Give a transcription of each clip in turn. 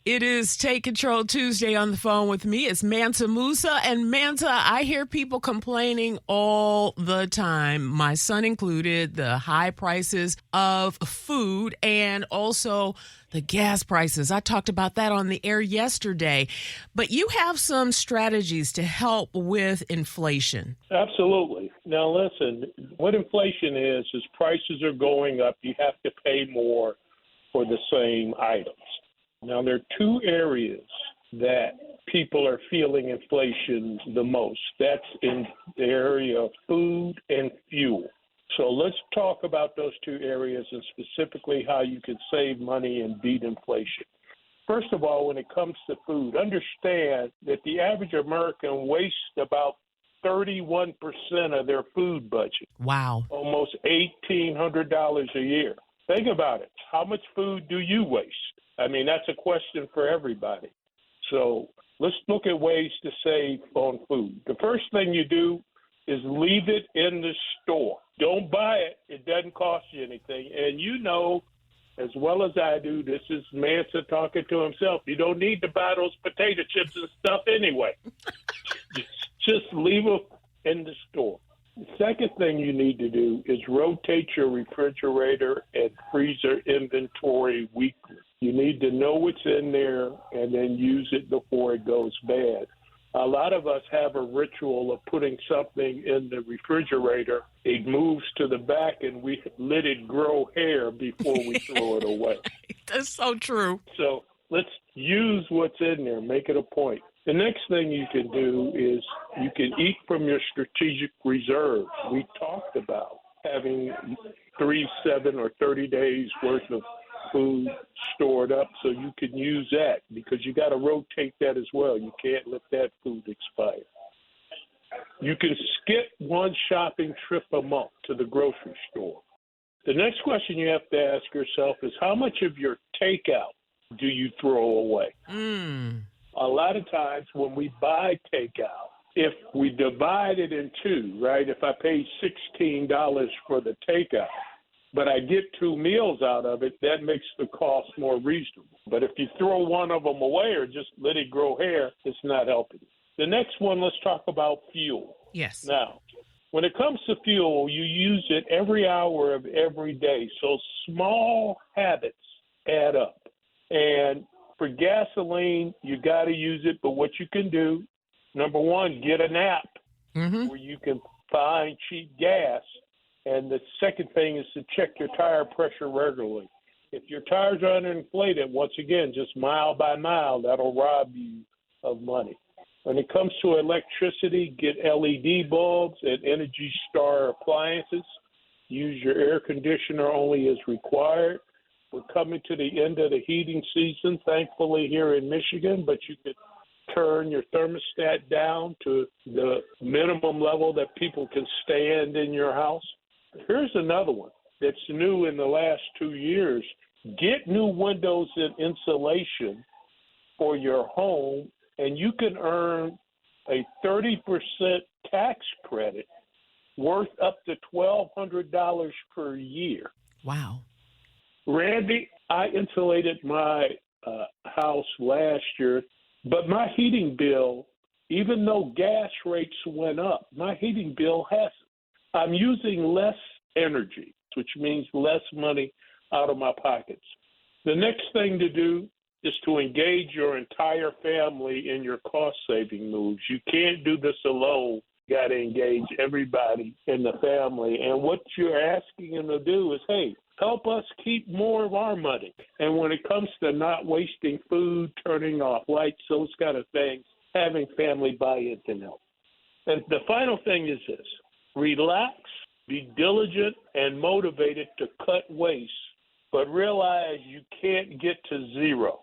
It is Take Control Tuesday. On the phone with me is Mansa Musa. And Mansa, I hear people complaining all the time, my son included, the high prices of food and also the gas prices. I talked about that on the air yesterday. But you have some strategies to help with inflation. Absolutely. Now, listen, what inflation is prices are going up. You have to pay more for the same items. Now, there are two areas that people are feeling inflation the most. That's in the area of food and fuel. So let's talk about those two areas and specifically how you can save money and beat inflation. First of all, when it comes to food, understand that the average American wastes about 31% of their food budget. Wow. Almost $1,800 a year. Think about it. How much food do you waste? I mean, that's a question for everybody. So let's look at ways to save on food. The first thing you do is leave it in the store. Don't buy it. It doesn't cost you anything. And you know as well as I do, this is Mansa talking to himself. You don't need to buy those potato chips and stuff anyway. Just leave them in the store. The second thing you need to do is rotate your refrigerator and freezer inventory weekly. You need to know what's in there and then use it before it goes bad. A lot of us have a ritual of putting something in the refrigerator. It moves to the back and we let it grow hair before we throw it away. That's so true. So let's use what's in there. Make it a point. The next thing you can do is you can eat from your strategic reserves. We talked about having 3, 7, or 30 days worth of food stored up so you can use that because you got to rotate that as well. You can't let that food expire. You can skip one shopping trip a month to the grocery store. The next question you have to ask yourself is how much of your takeout do you throw away? A lot of times when we buy takeout, if we divide it in two, right, if I pay $16 for the takeout, but I get 2 meals out of it, that makes the cost more reasonable. But if you throw one of them away or just let it grow hair, it's not helping. The next one, let's talk about fuel. Yes. Now, when it comes to fuel, you use it every hour of every day. So small habits add up. And for gasoline, you got to use it. But what you can do, number one, get an app where you can find cheap gas. And the second thing is to check your tire pressure regularly. If your tires are underinflated, once again, just mile by mile, that'll rob you of money. When it comes to electricity, get LED bulbs and Energy Star appliances. Use your air conditioner only as required. We're coming to the end of the heating season, thankfully, here in Michigan, but you could turn your thermostat down to the minimum level that people can stand in your house. Here's another one that's new in the last 2 years. Get new windows and insulation for your home, and you can earn a 30% tax credit worth up to $1,200 per year. Wow. Randy, I insulated my house last year, but my heating bill, even though gas rates went up, my heating bill hasn't. I'm using less energy, which means less money out of my pockets. The next thing to do is to engage your entire family in your cost-saving moves. You can't do this alone. You got to engage everybody in the family. And what you're asking them to do is, hey, help us keep more of our money. And when it comes to not wasting food, turning off lights, those kind of things, having family buy-in can help. And the final thing is this. Relax, be diligent, and motivated to cut waste, but realize you can't get to zero.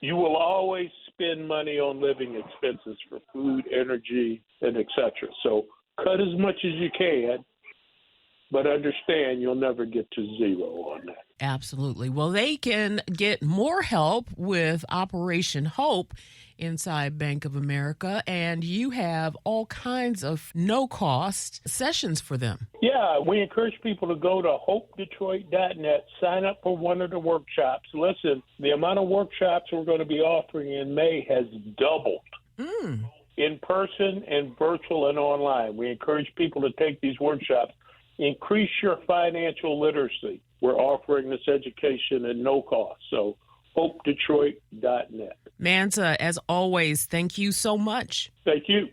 You will always spend money on living expenses for food, energy, and et cetera. So cut as much as you can, but understand you'll never get to zero on that. Absolutely. Well, they can get more help with Operation Hope inside Bank of America, and you have all kinds of no-cost sessions for them. Yeah, we encourage people to go to hopedetroit.net, sign up for one of the workshops. Listen, the amount of workshops we're going to be offering in May has doubled. In person and virtual and online. We encourage people to take these workshops. Increase your financial literacy. We're offering this education at no cost. So hopedetroit.net. Mansa, as always, thank you so much. Thank you.